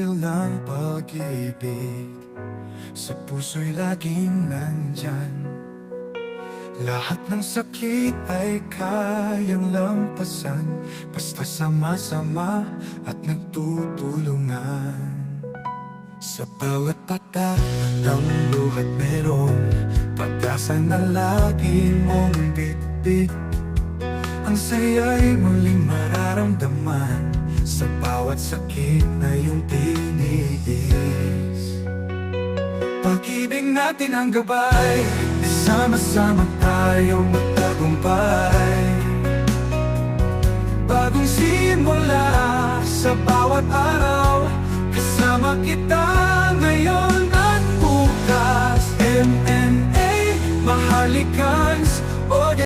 ng pag-ibig sa puso'y laging nandyan. Lahat ng sakit ay kayang lampasan basta sama-sama at nagtutulungan. Sa bawat patak ng luhat meron pag-asa na lagi mong bitbit. Ang saya'y muling mararamdaman sa bawat sakit na iyong tiniis. Pag-ibig natin ang gabay, sama-sama tayong magtagumpay. Bagong simula sa bawat araw, kasama kita ngayon at bukas. MNA, mahalikan